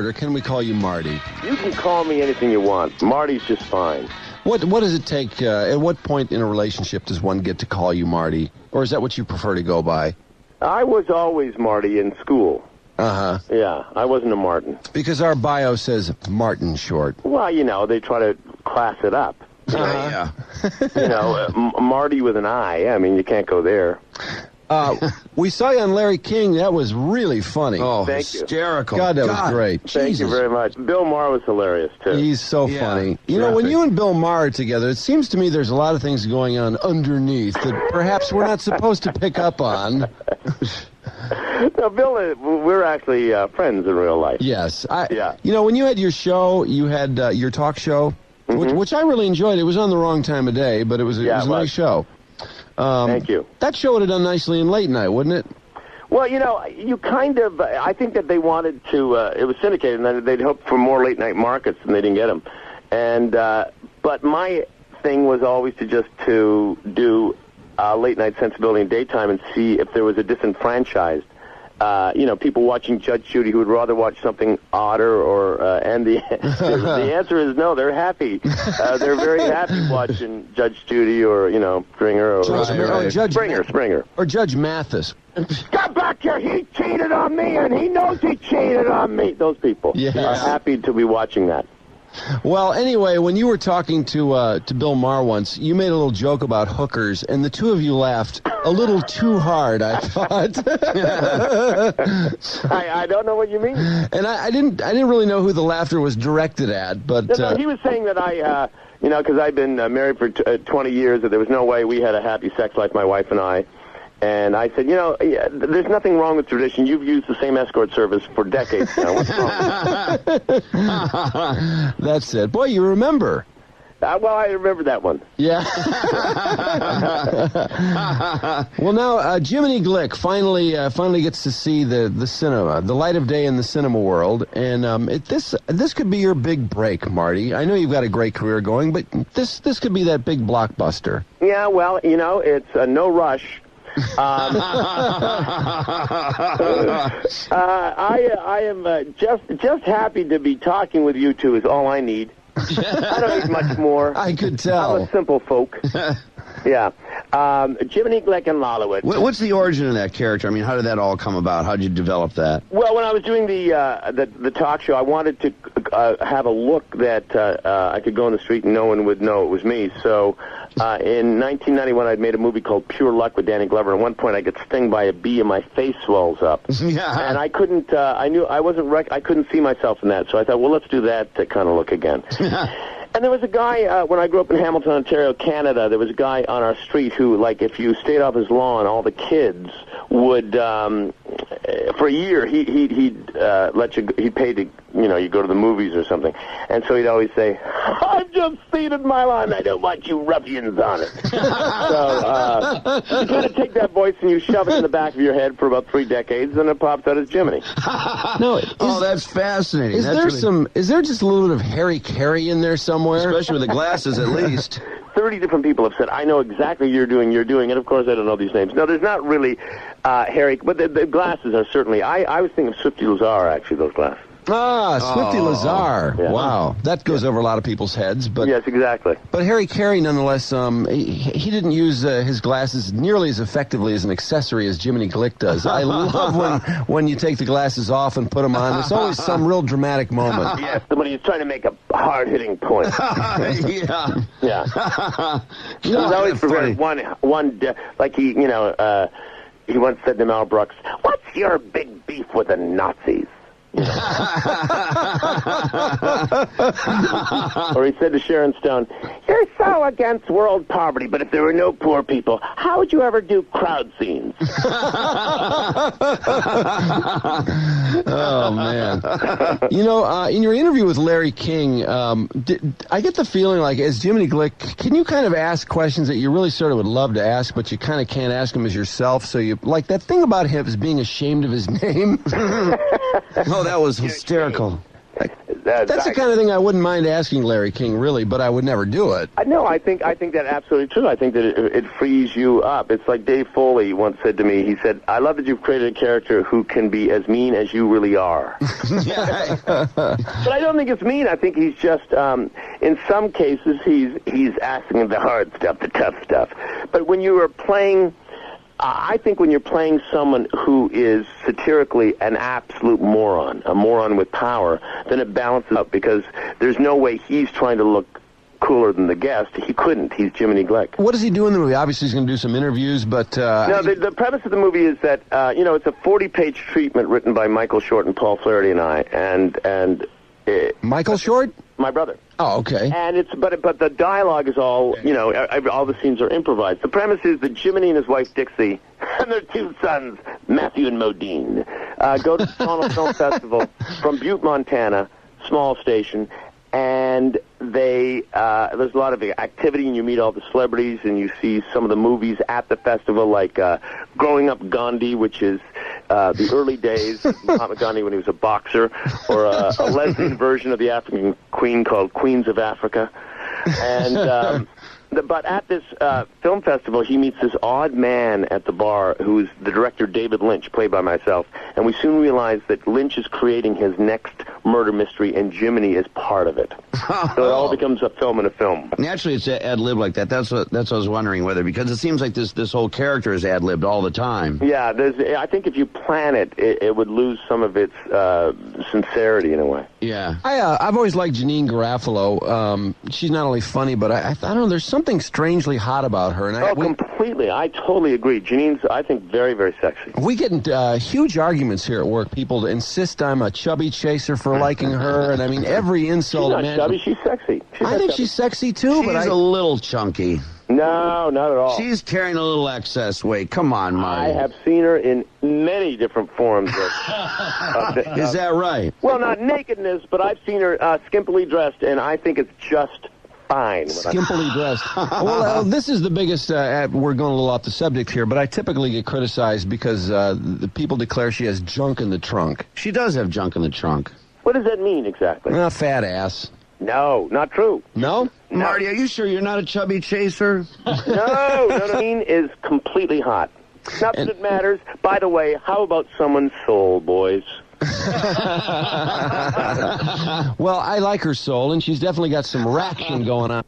Or can we call you Marty? You can call me anything you want. Marty's just fine. What does it take, at what point in a relationship does one get to call you Marty? Or is that what you prefer to go by? I was always Marty in school. Uh-huh. Yeah, I wasn't a Martin. Because our bio says Martin short. Well, they try to class it up. Yeah. Marty with an I. I mean, you can't go there. We saw you on Larry King. That was really funny. Oh, Thank you. hysterical. God, that was great. Thank you very much. Bill Maher was hilarious, too. He's so funny. You know, when you and Bill Maher are together, it seems to me there's a lot of things going on underneath that perhaps we're not supposed to pick up on. No, Bill, we're actually friends in real life. Yes. You know, when you had your show, you had your talk show, which I really enjoyed. It was on the wrong time of day, but it was a nice show. Thank you. That show would have done nicely in late night, wouldn't it? Well, you kind of, I think that they wanted to, it was syndicated, and they'd hoped for more late night markets, and they didn't get them. And, but my thing was always to do late night sensibility in daytime and see if there was a disenfranchised. People watching Judge Judy who would rather watch something odder, and the answer is no. They're happy. They're very happy watching Judge Judy or Springer or Springer or Judge Mathis. Come back here! He cheated on me, and he knows he cheated on me. Those people are happy to be watching that. Well, anyway, when you were talking to Bill Maher once, you made a little joke about hookers, and the two of you laughed a little too hard, I thought. I don't know what you mean. And I didn't really know who the laughter was directed at, but no, he was saying that I, because I've been married for 20 years, that there was no way we had a happy sex life, my wife and I. And I said, there's nothing wrong with tradition. You've used the same escort service for decades now. What's wrong? That's it. Boy, you remember. Well, I remember that one. Yeah. Well, now, Jiminy Glick finally gets to see the cinema, the light of day in the cinema world. And this could be your big break, Marty. I know you've got a great career going, but this could be that big blockbuster. Yeah, well, it's no rush. I am just happy to be talking with you two is all I need. I don't need much more. I could tell. I'm a simple folk. Yeah. Jiminy Glick and Lalaland. What's the origin of that character? I mean, how did that all come about? How did you develop that? Well, when I was doing the talk show, I wanted to have a look that I could go on the street and no one would know it was me. So in 1991, I'd made a movie called Pure Luck with Danny Glover. At one point, I get stung by a bee and my face swells up. Yeah. And I couldn't, I couldn't see myself in that. So I thought, well, let's do that kind of look again. And there was a guy, when I grew up in Hamilton, Ontario, Canada, there was a guy on our street who, like, if you stayed off his lawn, all the kids would, for a year, he'd let you, he'd pay to, you go to the movies or something. And so he'd always say, I've just seeded my lawn, I don't want you ruffians on it. So, you kind of take that voice and you shove it in the back of your head for about 3 decades, and it pops out as Jiminy. That's fascinating. Is there just a little bit of Harry Carey in there somewhere? Especially with the glasses, at least. 30 different people have said, I know exactly you're doing, and of course I don't know these names. No, there's not really Harry, but the glasses are certainly, I was thinking of Swifty Lazar, actually, those glasses. Swifty Lazar. Yeah. Wow. That goes over a lot of people's heads. But yes, exactly. But Harry Carey, nonetheless, he didn't use his glasses nearly as effectively as an accessory as Jiminy Glick does. I love when you take the glasses off and put them on. There's always some real dramatic moment. Yes, somebody is trying to make a hard-hitting point. Yeah. Yeah. He's always prepared one, like he once said to Mel Brooks, what's your big beef with the Nazis? Or he said to Sharon Stone, you're so against world poverty, but if there were no poor people, how would you ever do crowd scenes? Oh, man. In your interview with Larry King, I get the feeling like, as Jiminy Glick, can you kind of ask questions that you really sort of would love to ask, but you kind of can't ask them as yourself? So you, like that thing about him is being ashamed of his name. Oh, that was hysterical. That's the kind of thing I wouldn't mind asking Larry King, really, but I would never do it. No, I think that absolutely true. I think that it frees you up. It's like Dave Foley once said to me. He said, "I love that you've created a character who can be as mean as you really are." But I don't think it's mean. I think he's just, in some cases, he's asking the hard stuff, the tough stuff. But when you are playing, I think when you're playing someone who is satirically an absolute moron, a moron with power, then it balances out because there's no way he's trying to look cooler than the guest. He couldn't. He's Jiminy Glick. What does he do in the movie? Obviously, he's going to do some interviews, but... No, the premise of the movie is that, it's a 40-page treatment written by Michael Short and Paul Flaherty and I, and Michael Short? My brother. Oh, okay. And but the dialogue is all, all the scenes are improvised. The premise is that Jiminy and his wife Dixie and their two sons, Matthew and Modine, go to the Toronto Film Festival from Butte, Montana, small station, and there's a lot of activity, and you meet all the celebrities, and you see some of the movies at the festival, like Growing Up Gandhi, which is the early days of Mahatma Gandhi when he was a boxer, or a lesbian version of the African Queen called Queens of Africa. And but at this film festival, he meets this odd man at the bar who's the director David Lynch, played by myself, and we soon realize that Lynch is creating his next murder mystery, and Jiminy is part of it. So it all becomes a film in a film. Naturally, it's ad-lib like that. That's what I was wondering, whether, because it seems like this whole character is ad-libbed all the time. Yeah, I think if you plan it would lose some of its sincerity in a way. Yeah. I've always liked Janine Garofalo. She's not only funny, but I don't know, there's something strangely hot about her. And completely. I totally agree. Janine's, I think, very, very sexy. We get into huge arguments here at work. People insist I'm a chubby chaser for liking her, and I mean, every insult. She's not chubby, she's sexy. I think she's sexy, too. She's a little chunky. No, not at all. She's carrying a little excess weight. Come on, Marty. I have seen her in many different forms. Is that right? Well, not nakedness, but I've seen her skimpily dressed, and I think it's just fine. Skimpily dressed. Well, this is the biggest, we're going a little off the subject here, but I typically get criticized because the people declare she has junk in the trunk. She does have junk in the trunk. What does that mean exactly? Fat ass. No, not true. No? Marty, are you sure you're not a chubby chaser? No, Janine is completely hot. Not that it matters. By the way, how about someone's soul, boys? Well, I like her soul, and she's definitely got some raction going on.